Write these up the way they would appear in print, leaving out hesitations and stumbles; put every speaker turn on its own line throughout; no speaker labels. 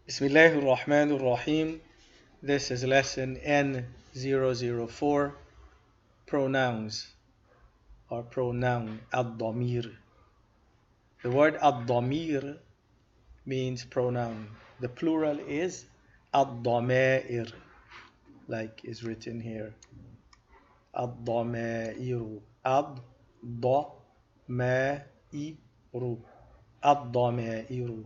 Bismillahir Rahmanir Rahim. This is lesson N004, pronouns or pronoun, ad-damir. The word ad-damir means pronoun. The plural is ad-damair, like is written here. Ad-damairu. Ad-damairu. Ad-damairu.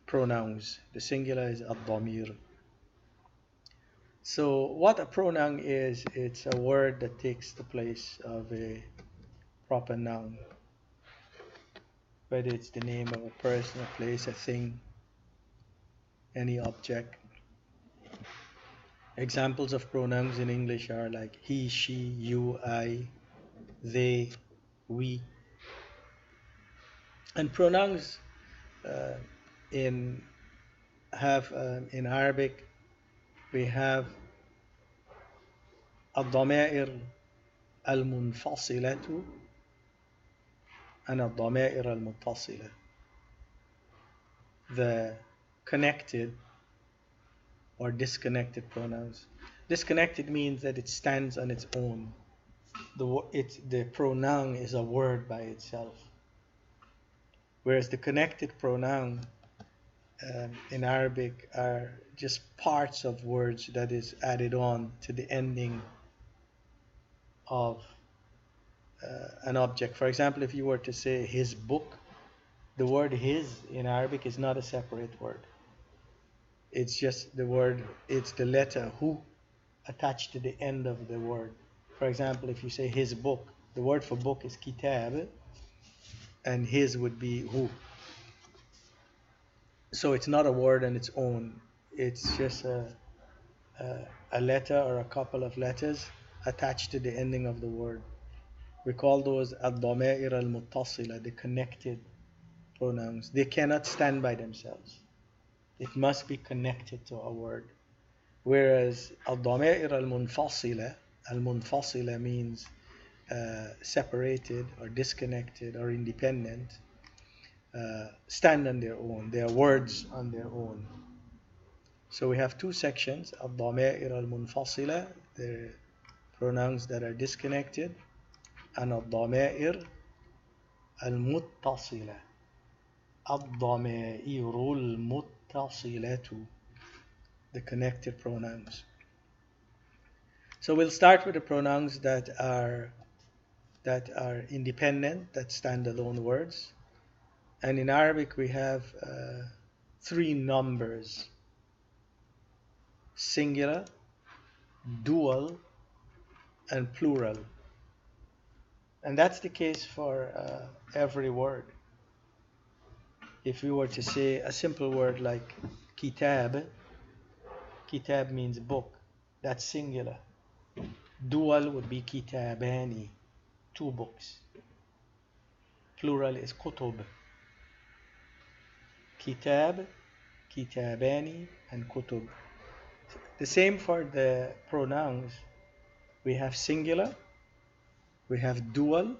Pronouns. The singular is ad-damir. So what a pronoun is, it's a word that takes the place of a proper noun, whether it's the name of a person, a place, a thing, any object. Examples of pronouns in English are like he, she, you, I, they, we. And pronouns uh, in in Arabic we have الضمائر المنفصلة and الضمائر المتصلة. The connected or disconnected pronouns. Disconnected means that it stands on its own. The pronoun is a word by itself. Whereas the connected pronoun in Arabic are just parts of words that is added on to the ending of an object. For example, if you were to say his book, the word his in Arabic is not a separate word. It's just the word, it's the letter hu attached to the end of the word. For example, if you say his book, the word for book is kitab, and his would be hu. So it's not a word on its own. It's just a letter or a couple of letters attached to the ending of the word. We call those ad-damair al-muttasila, the connected pronouns. They cannot stand by themselves. It must be connected to a word. Whereas al-damair al-munfasila means separated or disconnected or independent, stand on their own. They are words on their own. So we have two sections, al-damair al-munfasila, the pronouns that are disconnected, and al-damair al-muttasila. الضمائر المتصلة, the connected pronouns. So we'll start with the pronouns that are independent, that stand alone words. And in Arabic we have three numbers: singular, dual, and plural. And that's the case for every word. If we were to say a simple word like kitab, kitab means book, that's singular. Dual would be kitabani, two books. Plural is kutub. Kitab, kitabani, and kutub. The same for the pronouns. We have singular, we have dual,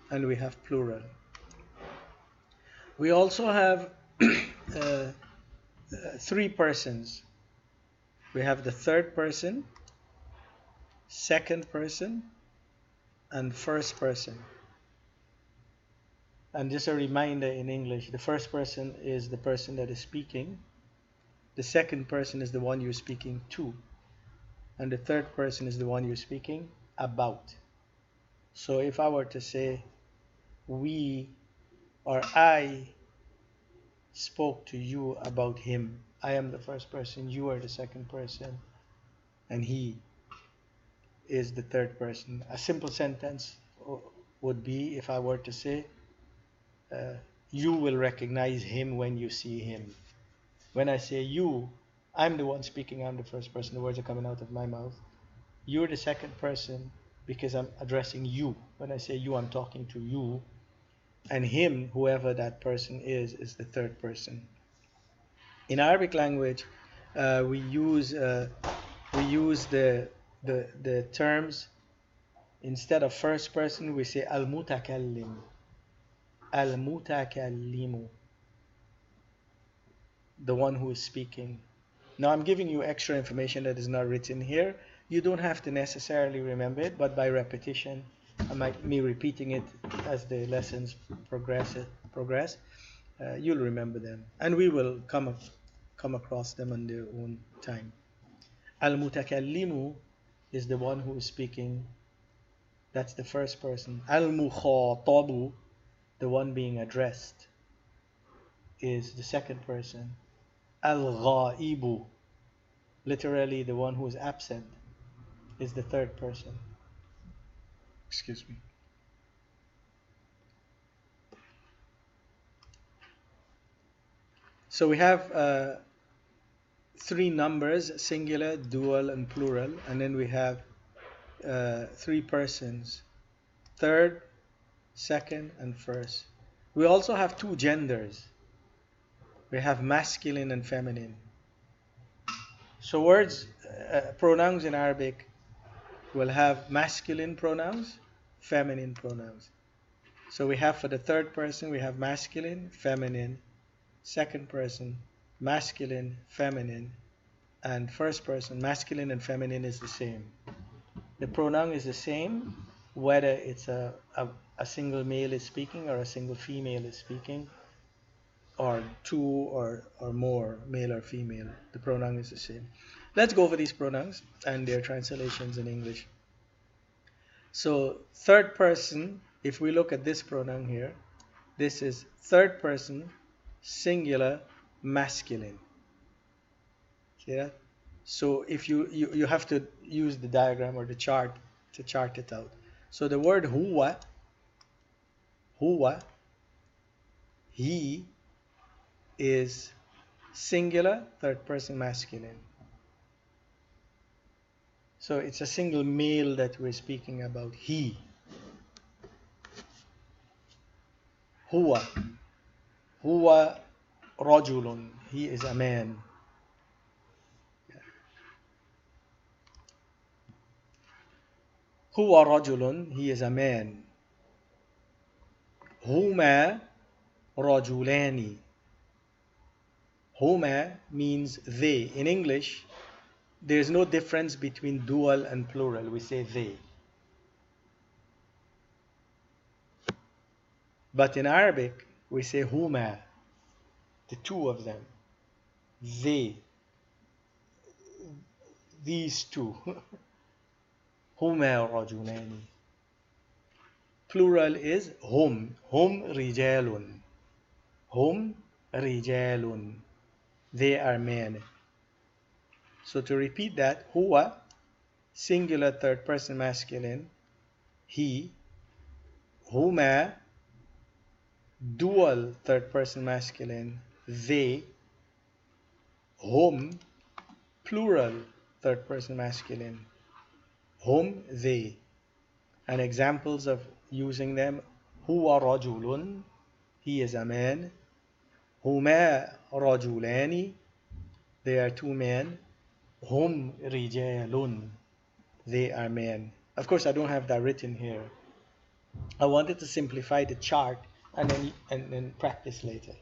and we have plural. We also have three persons. We have the third person, second person, and first person. And just a reminder in English, the first person is the person that is speaking. The second person is the one you're speaking to. And the third person is the one you're speaking about. So if I were to say, we or I spoke to you about him, I am the first person, you are the second person, and he is the third person. A simple sentence would be if I were to say, you will recognize him when you see him. When I say you, I'm the one speaking, I'm the first person, the words are coming out of my mouth. You're the second person because I'm addressing you. When I say you, I'm talking to you. And him, whoever that person is the third person. In Arabic language, we use the terms, instead of first person, we say al-mutakallim. Al-mutakallimu. the one who is speaking. Now I'm giving you extra information that is not written here. You don't have to necessarily remember it, but by repetition, me repeating it as the lessons progress, you'll remember them, and we will come across them on their own time. Al-mutakallimu is the one who is speaking. That's the first person. Al-mukhatabu, the one being addressed, is the second person. Al-ghaibu, literally the one who is absent, is the third person. Excuse me. So we have three numbers: singular, dual, and plural. And then we have three persons: third, second, and first. We also have two genders. We have masculine and feminine. So words, pronouns in Arabic will have masculine pronouns, feminine pronouns. So we have, for the third person, we have masculine, feminine. Second person, masculine, feminine. And first person, masculine and feminine is the same. The pronoun is the same whether it's a single male is speaking or a single female is speaking, or two or more, male or female. The pronoun is the same. Let's go over these pronouns and their translations in English. So third person, if we look at this pronoun here, this is third person, singular, masculine. See that? So if you have to use the diagram or the chart to chart it out. So the word huwa, he, is singular, third person masculine. So it's a single male that we're speaking about, he. Huwa rajulun, he is a man. Huwa rajulun, he is a man. Huma rajulani. Huma means they. In English, there's no difference between dual and plural. We say they. But in Arabic, we say huma, the two of them. They. These two. Huma rajulani. Plural is hum. Hum rijalun. Hum rijalun. They are men. So to repeat that, huwa, singular, third person masculine, he. Huma, dual, third person masculine, they. Hum, plural, third person masculine, hum, they. And examples of using them: huwa rajulun, he is a man. Huma rajulani, they are two men. Hum rijalun, they are men. Of course, I don't have that written here. I wanted to simplify the chart and then practice later.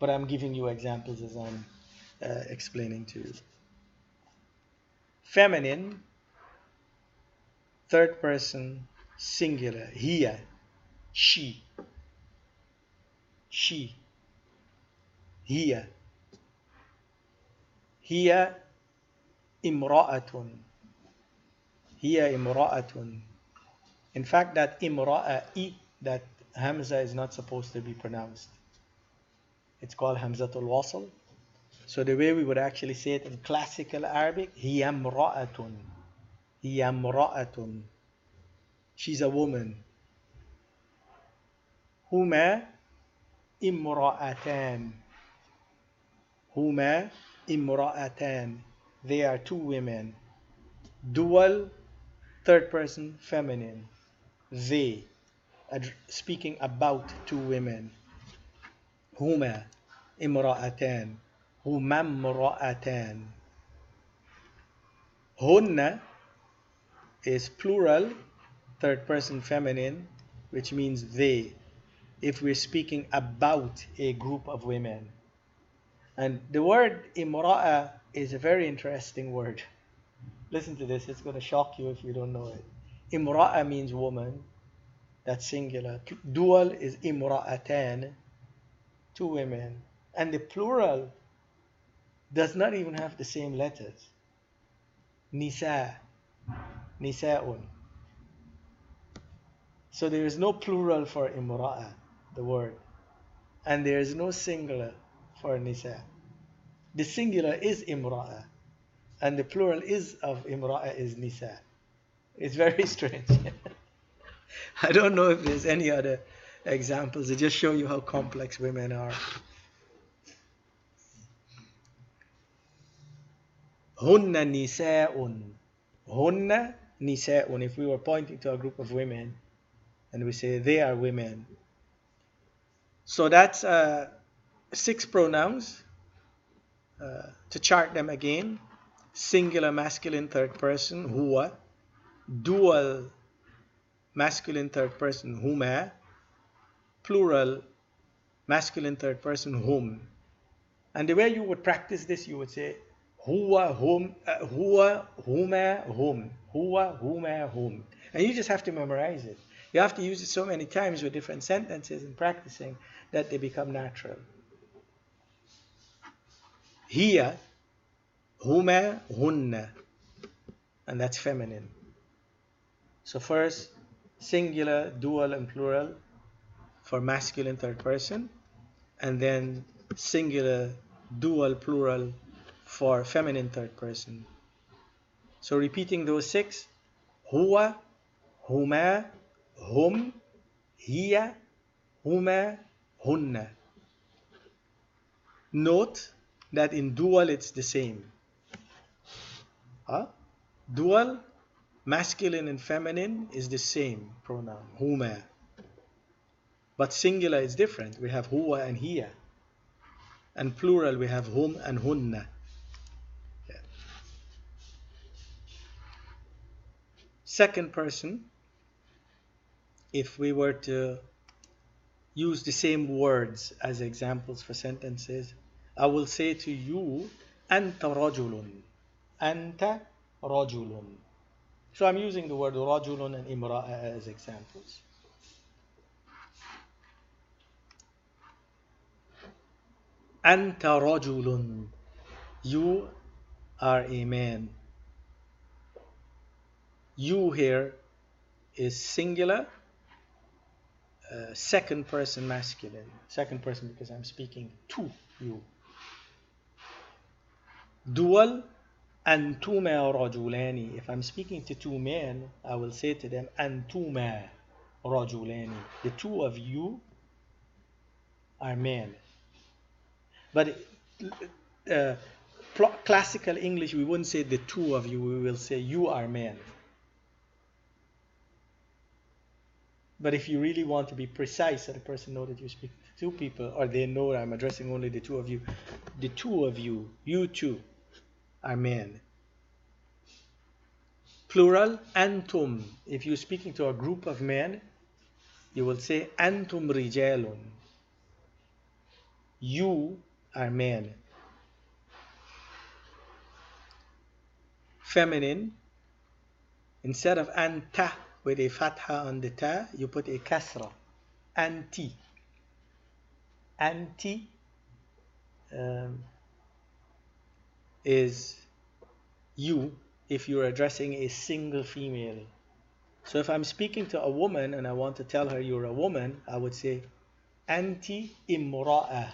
But I'm giving you examples as I'm explaining to you. Feminine, third person, singular, hiya, she. She. Hiya. Hiya imra'atun. Hiya imra'atun. In fact, that imra'i, that hamza is not supposed to be pronounced. It's called hamzatul wasl. So the way we would actually say it in classical Arabic, hiya imra'atun. Hiya imra'atun. She's a woman. Huma imra'atan. Huma imra'atan. They are two women. Dual, third person, feminine. They, speaking about two women. Huma imra'atan. Huma imra'atan. Hunna is plural, third person feminine, which means they, if we're speaking about a group of women. And the word imra'a is a very interesting word. Listen to this, it's going to shock you if you don't know it. Imra'a means woman, that's singular. Dual is imra'atan, two women. And the plural does not even have the same letters. Nisa, nisa'un. So there is no plural for imra'a, the word. And there is no singular for nisa. The singular is imra'a, and the plural is of imra'a is nisa. It's very strange. I don't know if there's any other examples. They just show you how complex women are. Hunna nisa'un. Hunna nisa'un. If we were pointing to a group of women and we say they are women. So that's 6 pronouns. To chart them again: singular masculine third person huwa, dual masculine third person huma, plural masculine third person hum. And the way you would practice this, you would say huwa huma hum, huwa huma hum, and you just have to memorize it. You have to use it so many times with different sentences and practicing that they become natural. Hiya huma hunna, and that's feminine. So first, singular, dual, and plural for masculine third person, and then singular, dual, plural for feminine third person. So repeating those 6: huwa, huma, hum, hiya, huma, hunna. Note that in dual it's the same. Dual, masculine and feminine is the same pronoun, huma. But singular is different. We have huwa and hiya. And plural we have hum and hunna. Yeah. Second person, if we were to use the same words as examples for sentences, I will say to you, Anta rajulun. Anta rajulun. So I'm using the word rajulun and imra'a as examples. Anta rajulun. You are a man. You here is singular, second person masculine. Second person because I'm speaking to you. Dual, antuma rajulani. If I'm speaking to two men, I will say to them, antuma rajulani. The two of you are men. But classical English, we wouldn't say the two of you, we will say you are men. But if you really want to be precise so the person knows that you speak to two people, or they know I'm addressing only the two of you, you two are men. Plural, antum. If you're speaking to a group of men, you will say antum rijalun. You are men. Feminine, instead of anta with a fatha on the ta, you put a kasra. Anti. Anti is you if you're addressing a single female. So if I'm speaking to a woman and I want to tell her you're a woman, I would say anti imra'a.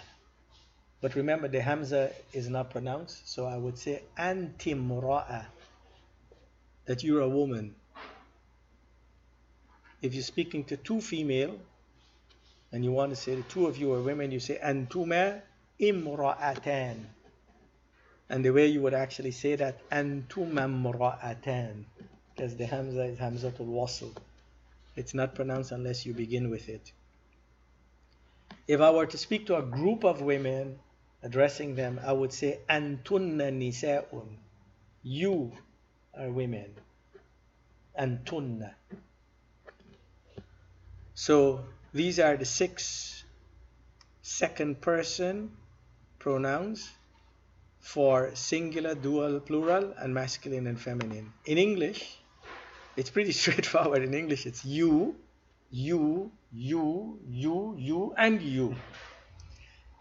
But remember the hamza is not pronounced, so I would say anti imra'a, that you're a woman. If you're speaking to two female and you want to say the two of you are women, you say antuma imra'atan. And the way you would actually say that, antuma imra'atan, because the hamza is hamzatul wasl. It's not pronounced unless you begin with it. If I were to speak to a group of women, addressing them, I would say antunna nisa'un. You are women. Antunna. So these are the 6 second person pronouns for singular, dual, plural, and masculine and feminine. In English, it's pretty straightforward. In English, it's you, and you.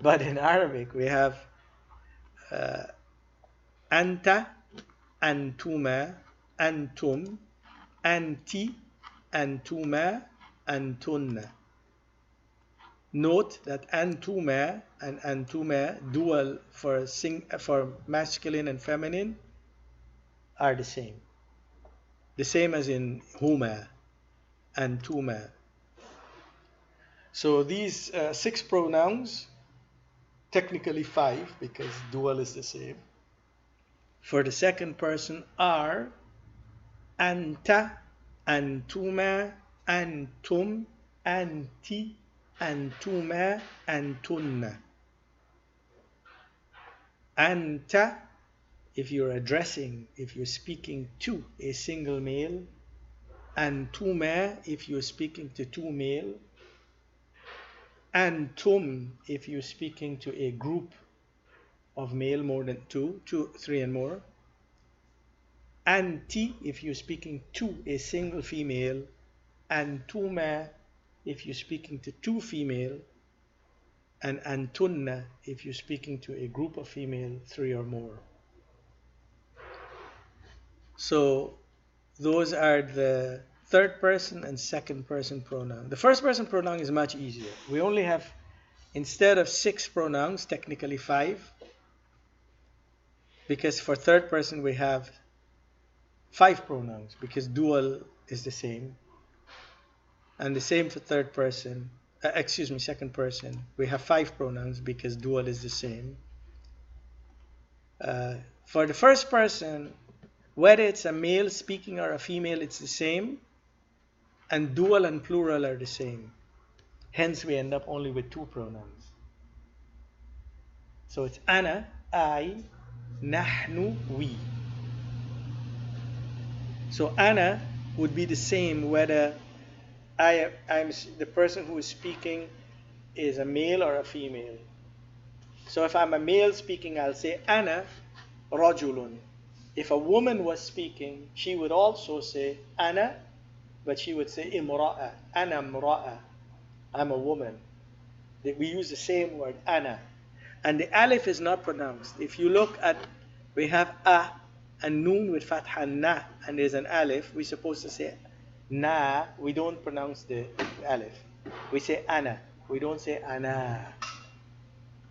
But in Arabic, we have anta, antuma, antum, anti, antuma, antunna. Note that antuma and antuma, dual for masculine and feminine, are the same. The same as in huma and tuma. So these 6 pronouns, technically 5 because dual is the same, for the second person are anta, antuma, antum, anti, antuma, antunna. Anta, if you're speaking to a single male, antuma, if you're speaking to 2 male, antum, if you're speaking to a group of male more than 2, 3 and more, anti, if you're speaking to a single female, antuma, if you're speaking to 2 female, and antunna, if you're speaking to a group of female, 3 or more. So those are the third person and second person pronoun. The first person pronoun is much easier. We only have, instead of 6 pronouns, technically 5, because for third person we have 5 pronouns, because dual is the same. And the same for third person, second person. We have 5 pronouns because dual is the same. For the first person, whether it's a male speaking or a female, it's the same. And dual and plural are the same. Hence, we end up only with 2 pronouns. So it's ana, I, nahnu, we. So ana would be the same whether I'm the person who is speaking is a male or a female. So if I'm a male speaking, I'll say ana rajulun. If a woman was speaking, she would also say ana, but she would say imra'a, ana imra'a, I'm a woman. We use the same word ana, and the alif is not pronounced. If you look at, we have a and noon with fatha na, and there's an alif. We're supposed to say na. We don't pronounce the alif. We say ana. We don't say ana.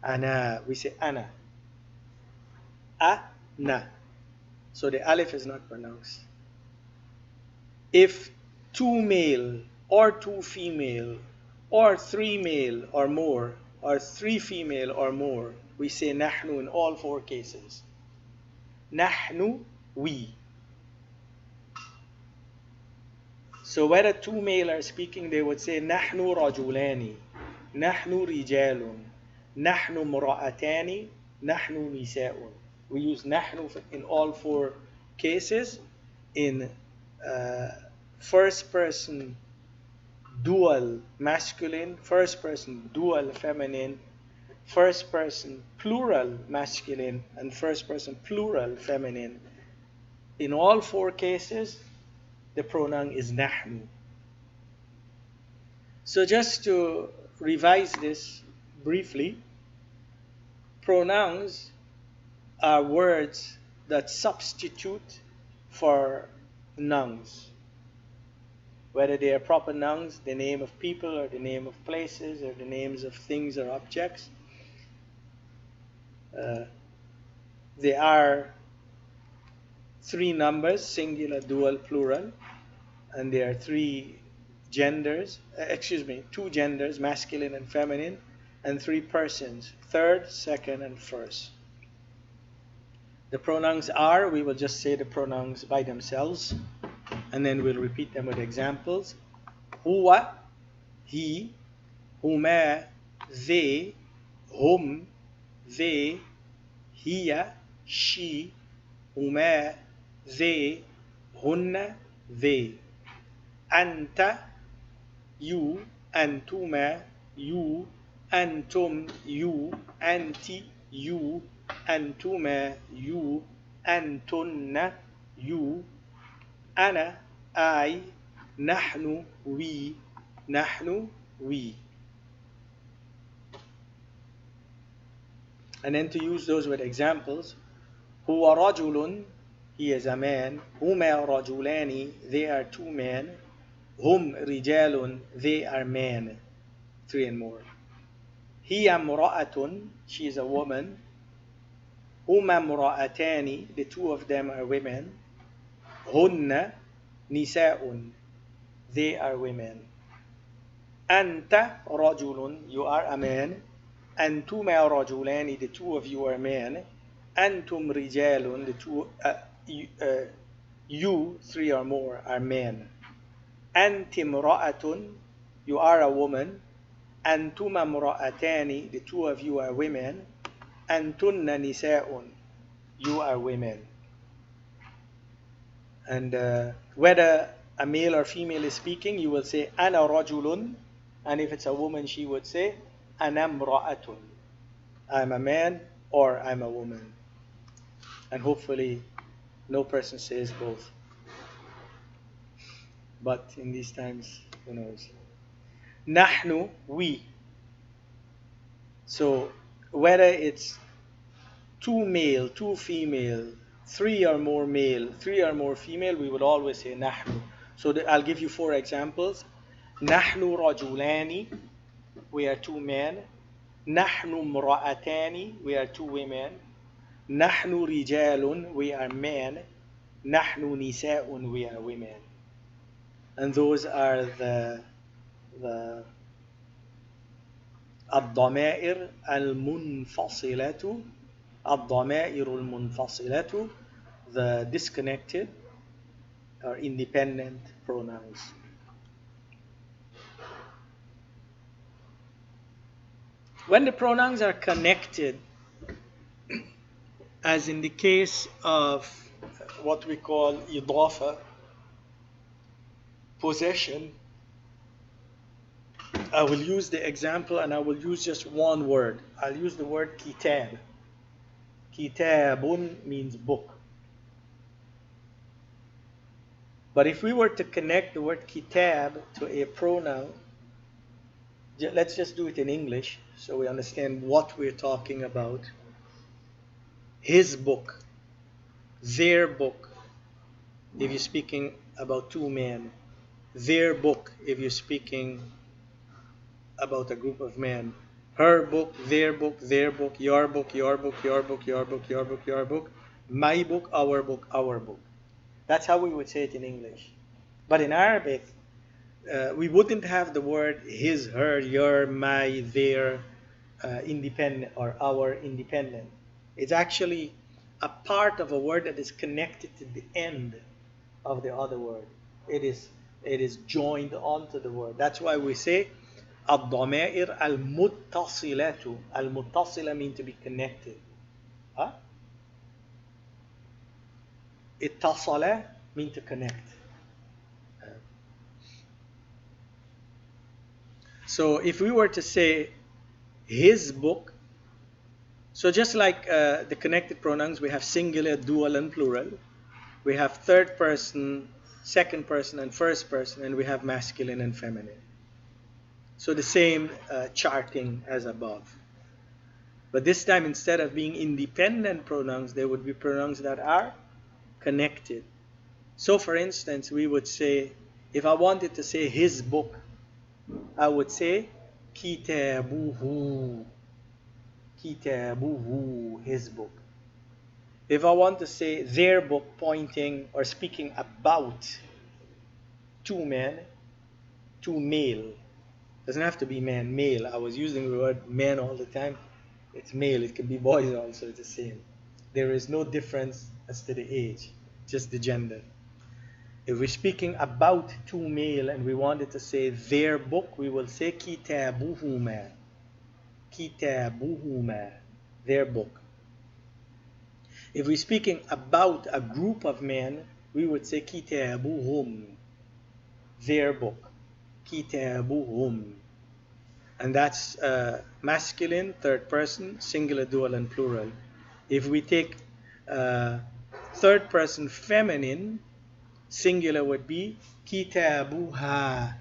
Ana. We say ana. Na. So the alif is not pronounced. If 2 male or 2 female or 3 male or more or 3 female or more, we say nahnu in all 4 cases. Nahnu, we. So whether 2 male are speaking, they would say nahnu rajulani, nahnu rijalun, nahnu mura'atani, nahnu nisa'un. We use nahnu in all 4 cases. In first person dual masculine, first person dual feminine, first person plural masculine, and first person plural feminine. In all 4 cases, the pronoun is nahnu. So just to revise this briefly, pronouns are words that substitute for nouns. Whether they are proper nouns, the name of people or the name of places or the names of things or objects. They are 3 numbers, singular, dual, plural, and there are 3 genders, 2 genders, masculine and feminine, and 3 persons, third, second, and first. The pronouns are, we will just say the pronouns by themselves, and then we'll repeat them with examples. Huwa, he, huma, they, hum, they, hiya, she, huma, they, hunna, they. Anta, you, antuma, you, antum, you, anti, you, أنتما, you, أنتن, you, أنا, I, نحن, we, نحن, we. And then to use those with examples, هو رجل, he is a man, هما رجلان, they are two men, هم رجال, they are men, three and more. هي امرأة, she is a woman, هما امرأتان, the two of them are women, هن نساء, they are women. أنت رجل, you are a man, أنتما رجلان, the two of you are men, أنتم رجال, the two you, three or more, are men. أنت امرأة, you are a woman, أنتما امرأتان, the two of you are women, أنتن نساء, you are women. And whether a male or female is speaking, you will say أنا رجل, and if it's a woman, she would say أنا امرأة, I'm a man or I'm a woman. And hopefully no person says both. But in these times, who knows? نحن, we. So whether it's two male, two female, three or more male, three or more female, we would always say نحن. So I'll give you 4 examples. نحن رجلان, we are two men. نحن امرأتان, we are two women. نحن رجال, we are men. نحن نساء, we are women. And those are the الضمائر المنفصلة, الضمائر المنفصلة, the disconnected or independent pronouns. When the pronouns are connected, as in the case of what we call إضافة, possession, I will use the example and I will use just one word. I'll use the word kitab. Kitabun means book. But if we were to connect the word kitab to a pronoun, let's just do it in English so we understand what we're talking about. His book, their book, if you're speaking about two men. Their book, if you're speaking about a group of men. Her book, their book, your book, your book, your book, your book, your book, your book. My book, our book, our book. That's how we would say it in English. But in Arabic, we wouldn't have the word his, her, your, my, their, independent, or our independent. It's actually a part of a word that is connected to the end of the other word. It is joined onto the word. That's why we say الضمائر المتصلة. المتصلة mean to be connected. Huh? اتصل mean to connect. So if we were to say his book, so just like the connected pronouns, we have singular, dual, and plural. We have third person, second person, and first person, and we have masculine and feminine. So the same charting as above. But this time, instead of being independent pronouns, there would be pronouns that are connected. So for instance, we would say, if I wanted to say his book, I would say kitabuhu. Kitabuhu, his book. If I want to say their book, pointing or speaking about two men, two male. Doesn't have to be man, male. I was using the word man all the time. It's male. It can be boys also. It's the same. There is no difference as to the age, just the gender. If we're speaking about two male and we wanted to say their book, we will say kitabuhuma. Kitabuhuma, their book. If we're speaking about a group of men, we would say kitabuhum, their book. Kitabuhum. and that's masculine, third person, singular, dual, and plural. If we take uh, third person feminine, singular would be kitabuha,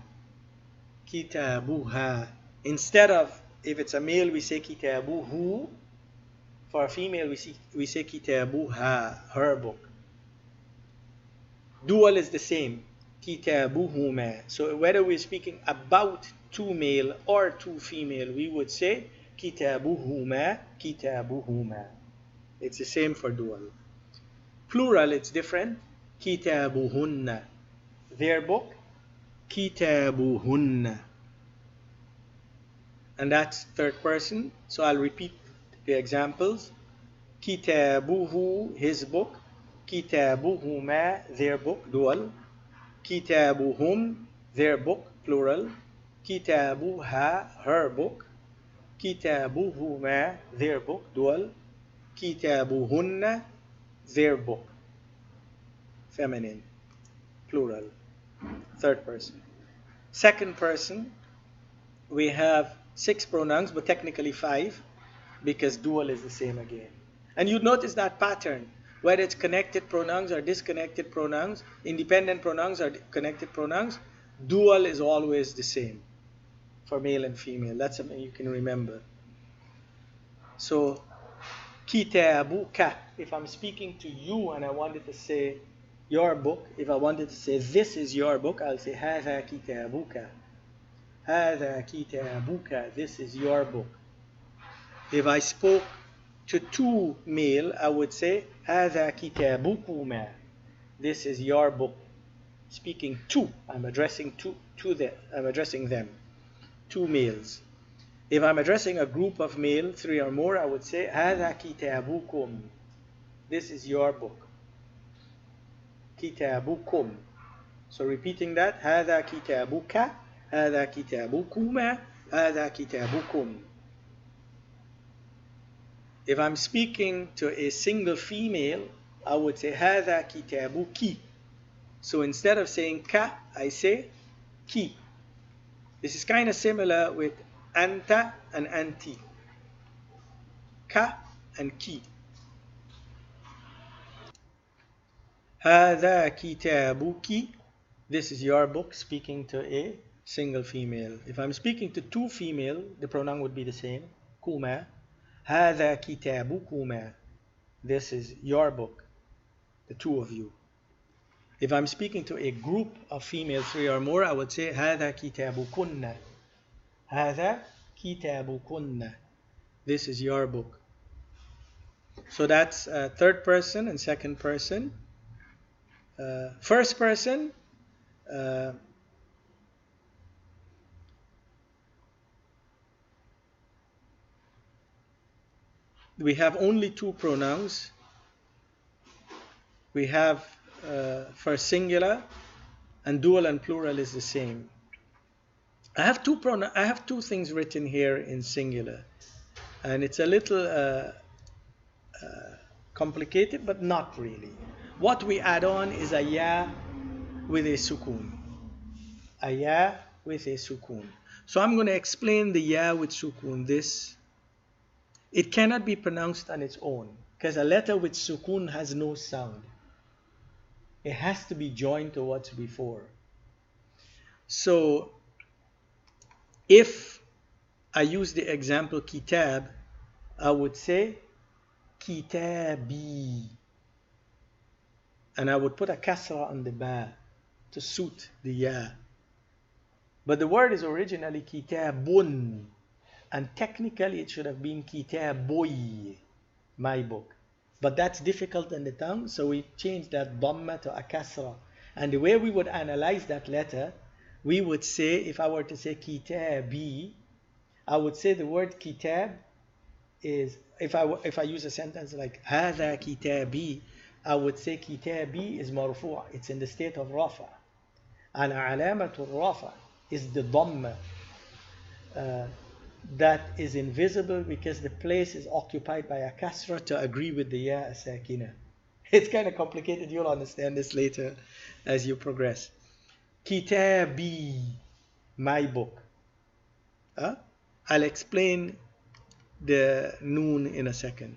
kitabuha. Instead of, if it's a male, we say kitabuhu. For a female, we say kitabuha, her book. Dual is the same, kitabuhuma. So whether we're speaking about two male or two female, we would say kitabuhuma, kitabuhuma. It's the same for dual. Plural, it's different. Kitabuhunna, their book. Kitabuhunna. And that's third person. So I'll repeat the examples. Kitabuhu, his book. Kitabuhuma, their book, dual. Kitabuhum, their book, plural. Kitabuha, her book. Kitabuhuma, their book, dual. Kitabuhunna, their book, feminine, plural, third person. Second person, we have 6 pronouns, but technically 5, because dual is the same again. And you notice that pattern, whether it's connected pronouns or disconnected pronouns, independent pronouns or connected pronouns, dual is always the same for male and female. That's something you can remember. So, kitabuka, if I'm speaking to you and I wanted to say your book, if I wanted to say this is your book, I'll say هذا كتابك. هذا كتابك, this is your book. If I spoke to two male, I would say هذا كتابكما, this is your book. Speaking to, I'm addressing I'm addressing them, two males. If I'm addressing a group of male, 3 or more, I would say هذا كتابكم, this is your book. كتابكم. So repeating that, هذا كتابك, هذا كتابكما, هذا كتابكم. If I'm speaking to a single female, I would say هذا كتابك. So instead of saying ka, I say ki. This is kind of similar with anta and anti. Ka and ki. هذا كتابك, this is your book, speaking to a single female. If I'm speaking to two female, the pronoun would be the same, kuma. هذا كتابكما, this is your book, the two of you. If I'm speaking to a group of female, 3 or more, I would say هذا كتابكن. هذا كتابكن, this is your book. So that's third person and second person. First person, we have only 2 pronouns. We have for singular, and dual and plural is the same. I have two things written here in singular, and it's a little complicated, but not really. What we add on is a ya with a sukun. A ya with a sukun. So I'm going to explain the ya with sukun. It cannot be pronounced on its own, because a letter with sukun has no sound. It has to be joined to what's before. So if I use the example kitab, I would say kitabi, and I would put a kasra on the ba to suit the ya. But the word is originally kitabun, and technically it should have been kitaboy, my book. But that's difficult on the tongue, so we changed that dhamma to a kasra. And the way we would analyze that letter, we would say, if I were to say kitabi, I would say the word kitab is, if I use a sentence like هذا كتابي, I would say kitabi is marfu', it's in the state of rafa. And alamatul rafa is the dhamma that is invisible because the place is occupied by a kasra to agree with the ya sakina. It's kind of complicated. You'll understand this later as you progress. Kitabi, my book. Huh? I'll explain the noon in a second.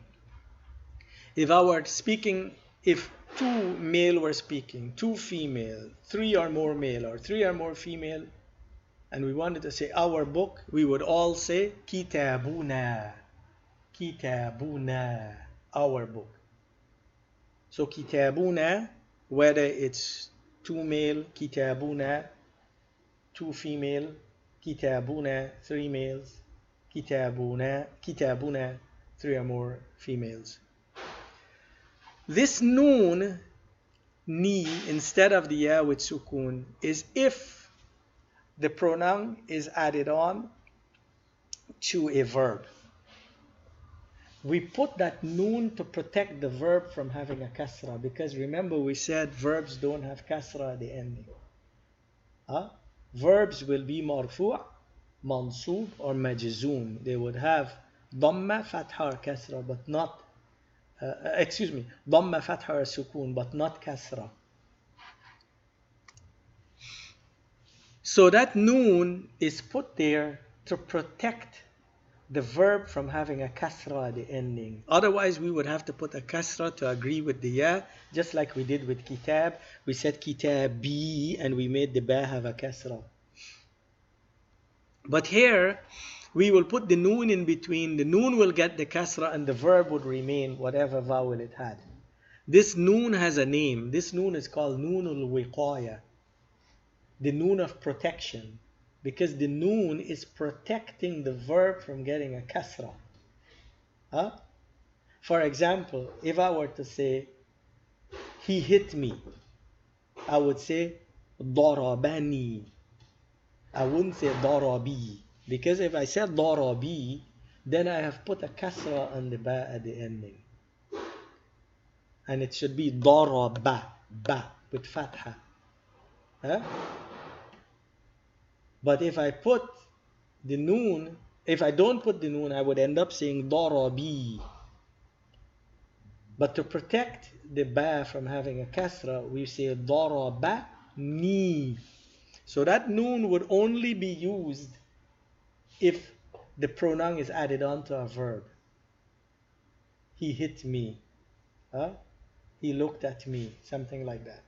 If I were speaking, if two male were speaking, two female, three or more male, or three or more female, and we wanted to say our book, we would all say kitabuna, kitabuna, our book. So kitabuna, whether it's two male, kitabuna, two female, kitabuna, three males, kitabuna, three or more females. This noon, ni, instead of the ya with sukun, is if the pronoun is added on to a verb. We put that noon to protect the verb from having a kasra, because remember we said verbs don't have kasra at the ending. Verbs will be marfu', mansub, or majzoom. They would have dhamma, fatha, or kasra, but not, dhamma, fatha, or sukun, but not kasra. So that noon is put there to protect the verb from having a kasra at the ending. Otherwise, we would have to put a kasra to agree with the ya, just like we did with kitab. We said kitabi, and we made the ba have a kasra. But here, we will put the noon in between. The noon will get the kasra, and the verb would remain whatever vowel it had. This noon has a name. This noon is called noonul wiqaya, the noon of protection, because the noon is protecting the verb from getting a kasra. For example, if I were to say, he hit me, I would say, darabani. I wouldn't say darabi, because if I said darabi, then I have put a kasra on the ba at the ending. And it should be daraba, ba, with fatha. But if I put the noon, if I don't put the noon, I would end up saying darabi. But to protect the ba from having a kasra, we say darabani. So that noon would only be used if the pronoun is added on to a verb. He hit me. He looked at me. Something like that.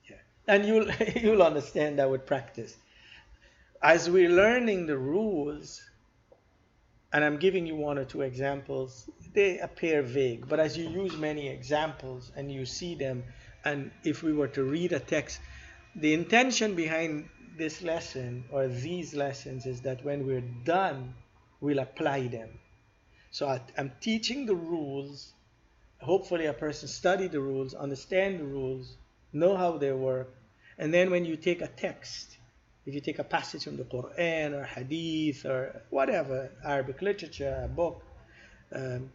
Yeah. And you'll understand that with practice. As we're learning the rules, and I'm giving you one or two examples, they appear vague. But as you use many examples and you see them, and if we were to read a text, the intention behind this lesson or these lessons is that when we're done, we'll apply them. So I'm teaching the rules. Hopefully a person study the rules, understand the rules, know how they work. And then when you take a text, if you take a passage from the Quran or Hadith or whatever, Arabic literature, a book, and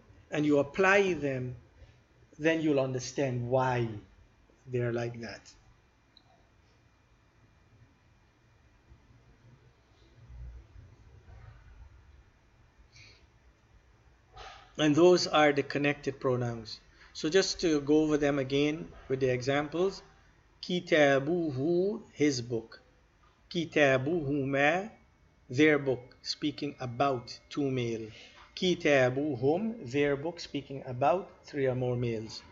you apply them, then you'll understand why they're like that. And those are the connected pronouns. So just to go over them again with the examples. Kitabuhu, his book. Kitabuhuma, their book, speaking about two male. Kitabuhum, their book, speaking about three or more males.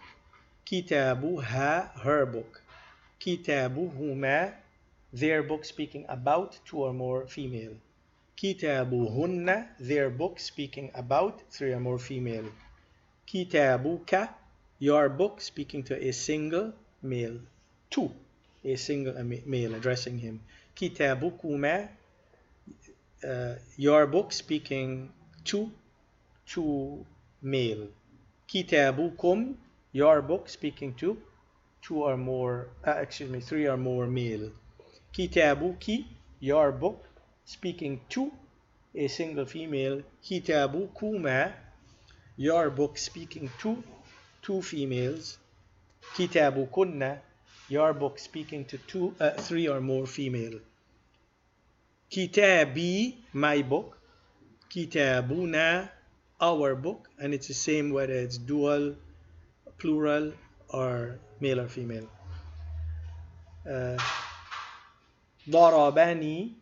Kitabuha, her book. Kitabuhuma, their book, speaking about two or more female. Kitabuhunna, their book, speaking about three or more female. Kitabuka, your book, speaking to a single male. Two, a single male, addressing him. Kitabukuma, your book, speaking to two male. Kitabukum, your book, speaking to three or more male. Kitabuki, your book, speaking to a single female. Kitabukuma, your book, speaking to two females. Kitabukunna, your book, speaking to three or more female. Kitabi, my book. Kitabuna, our book. And it's the same whether it's dual, plural, or male or female. Darabani,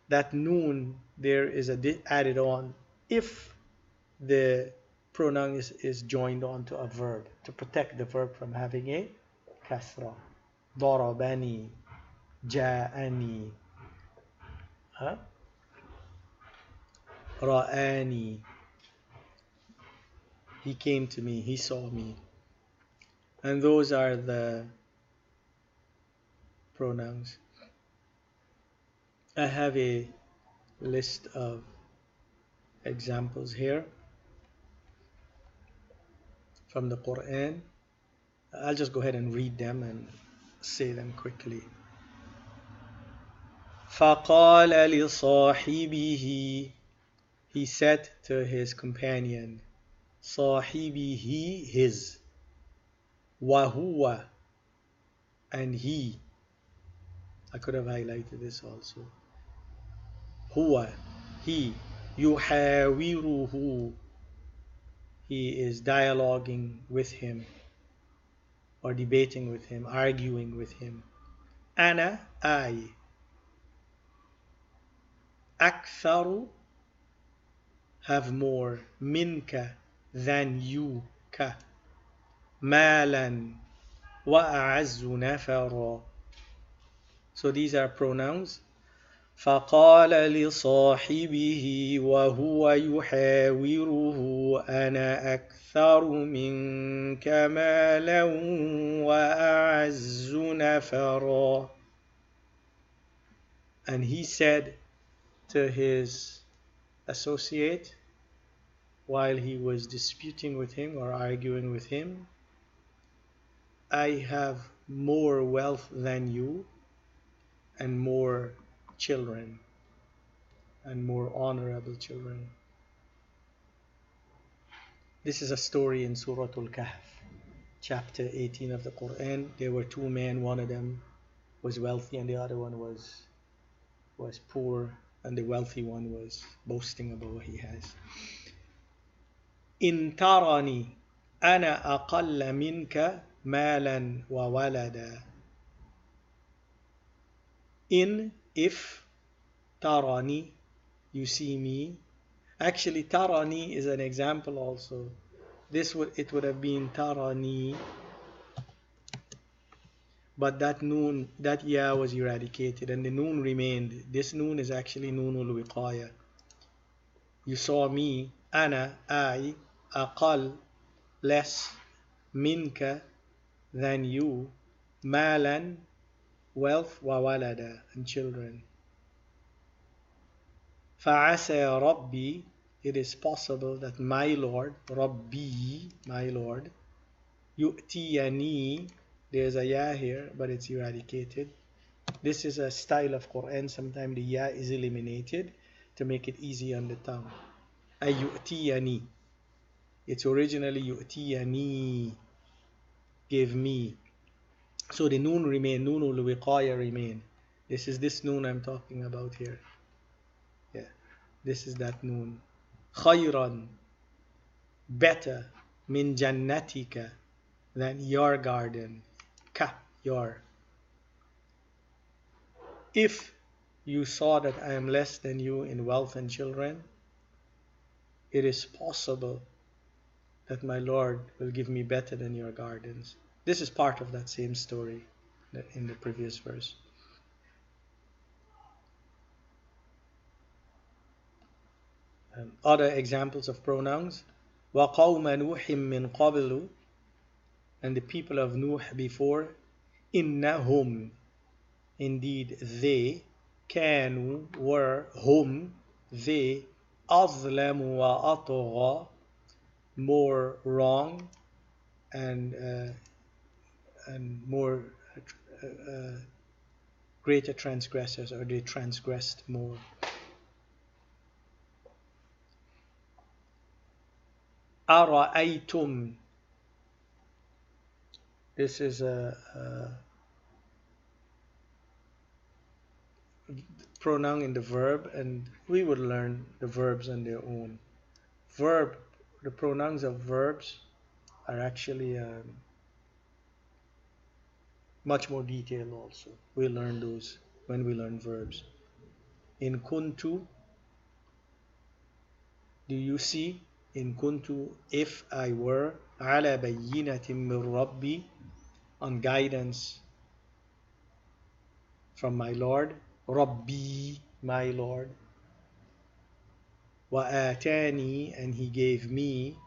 that noon there is added on if the pronoun is joined onto a verb to protect the verb from having a kasra. ضربني جاءني huh? رآني, he came to me, he saw me. And those are the pronouns. I have a list of examples here from the Quran. I'll just go ahead and read them and say them quickly. فَقَالَ لِصَاحِبِهِ, he said to his companion, صَاحِبِهِ, his, وَهُوَ, and he. I could have highlighted this also. هُوَ, he, يُحَاوِرُهُ, he is dialoguing with him or debating with him, arguing with him. أنا, I, أكثر, have more, منك, than you, ka, مالا, وأعز نفرا. So these are pronouns. فقال لصاحبه وهو يحاوره أنا أكثر منك مالا وأعز نفرا. And he said to his associate while he was disputing with him or arguing with him, I have more wealth than you and more children and more honorable children. This is a story in Surah Al-Kahf, chapter 18 of the Quran. There were two men, one of them was wealthy and the other one was poor, and the wealthy one was boasting about what he has. إن ترني أنا أقل منك مالا وولدا. In, if, tarani, you see me. Actually, tarani is an example also. It would have been tarani, but that noon, that ya was eradicated and the noon remained. This noon is actually noonul wiqaya. You saw me, ana, I, aqal, less, minka, than you, malan, wealth, wa walada, and children. فَعَسَى رَبِّي, it is possible that my Lord, Rabbi, my Lord, يُؤْتِيَنِي, there's a ya here, but it's eradicated. This is a style of Quran. Sometimes the ya is eliminated to make it easy on the tongue. أَيُؤْتِيَنِي, it's originally يُؤْتِيَنِي, give me. So the noon remain, noonul wiqaya remain. This is this noon I'm talking about here. Yeah, this is that noon. خيرا, better, min jannatika, than your garden, ka, your. If you saw that I am less than you in wealth and children, it is possible that my Lord will give me better than your gardens. This is part of that same story in the previous verse. Other examples of pronouns. وَقَوْمَ نُوحٍ مِّن قَبْلُ, and the people of Nuh before. إِنَّهُمْ, indeed they, كانوا, were, hum, they, أظلم وأطغى, more wrong and more greater transgressors, or they transgressed more. أرأيتم, this is a pronoun in the verb, and we would learn the verbs on their own. The pronouns of verbs are actually much more detailed also. We'll learn those when we learn verbs. In kuntu, do you see? In kuntu, if I were, ala bayyinatin min rabbi, on guidance from my Lord, Rabbi, my Lord, wa atani, and he gave me,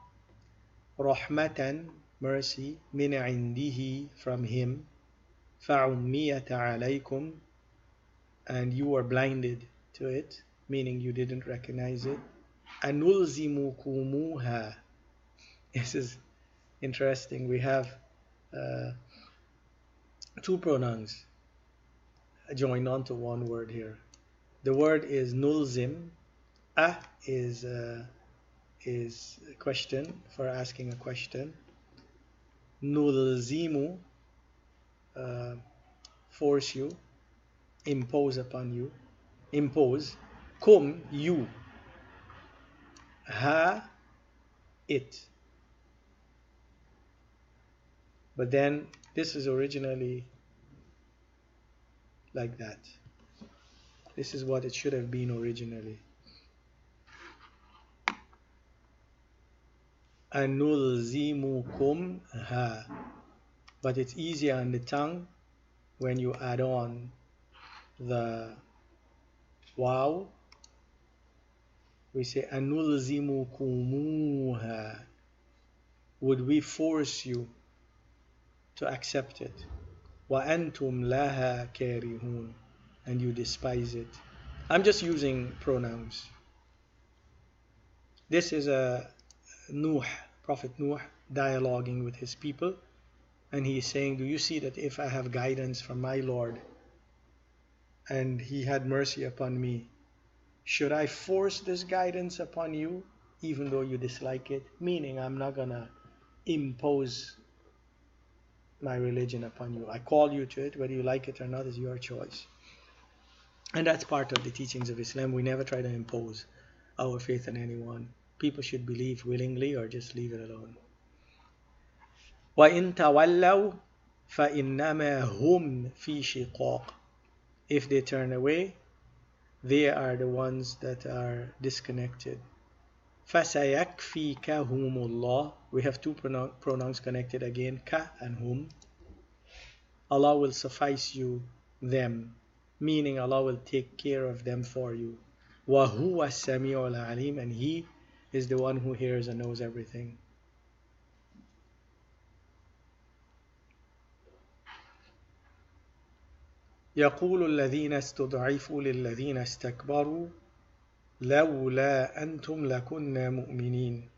rahmatan, mercy, min indihi, from him, fa'ummiyat alaykum, and you were blinded to it, meaning you didn't recognize it. Anulzimukumuha. This is interesting. We have uh, two pronouns joined onto one word here. The word is nulzim. A is a question, for asking a question. Nulzimu, uh, force you, impose upon you, impose. Kum, you. Ha, it. But then this is originally like that. This is what it should have been originally. Anulzimukum ha. But it's easier on the tongue when you add on the waw. We say anulzimukumuha. Would we force you to accept it? Wa antum laha karihun, and you despise it. I'm just using pronouns. This is a Nuh, Prophet Nuh, dialoguing with his people, and he is saying, do you see that if I have guidance from my Lord and he had mercy upon me, should I force this guidance upon you even though you dislike it? Meaning I'm not gonna impose my religion upon you. I call you to it, whether you like it or not is your choice. And that's part of the teachings of Islam. We never try to impose our faith on anyone. People should believe willingly or just leave it alone. وَإِن تَوَلَّوْا فَإِنَّمَا هُمْ فِي شِقَاقٍ. If they turn away, they are the ones that are disconnected. فَسَيَكْفِيكَهُمُ اللَّهُ. We have two pronouns connected again, ka and hum. Allah will suffice you them, meaning Allah will take care of them for you. وَهُوَ السَّمِيعُ الْعَلِيمُ, and He is the one who hears and knows everything. يقول الذين استضعفوا للذين استكبروا لولا أنتم لكنا مؤمنين.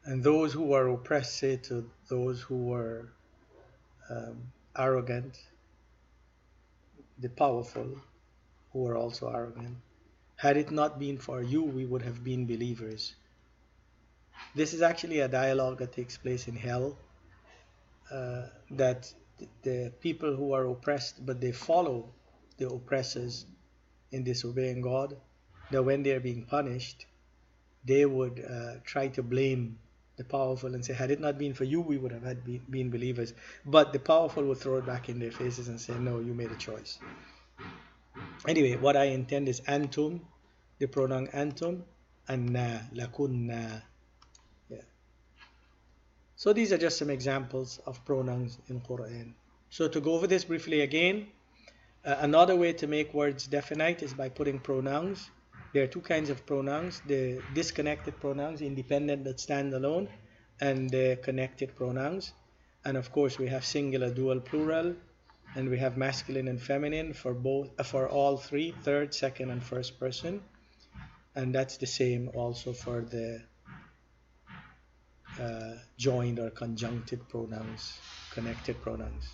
And those who were oppressed say to those who were arrogant, the powerful who were also arrogant, had it not been for you, we would have been believers. This is actually a dialogue that takes place in hell, that the people who are oppressed, but they follow the oppressors in disobeying God, that when they are being punished, they would try to blame the powerful and say, had it not been for you, we would have been believers. But the powerful would throw it back in their faces and say, no, you made a choice. Anyway, what I intend is antum, the pronoun antum, and na, lakunna. Yeah. So these are just some examples of pronouns in Quran. So to go over this briefly again, another way to make words definite is by putting pronouns. There are two kinds of pronouns: the disconnected pronouns, independent that stand alone, and the connected pronouns. And of course we have singular, dual, plural, and we have masculine and feminine for all three: third, second, and first person. And that's the same also for the joined or conjuncted pronouns, connected pronouns.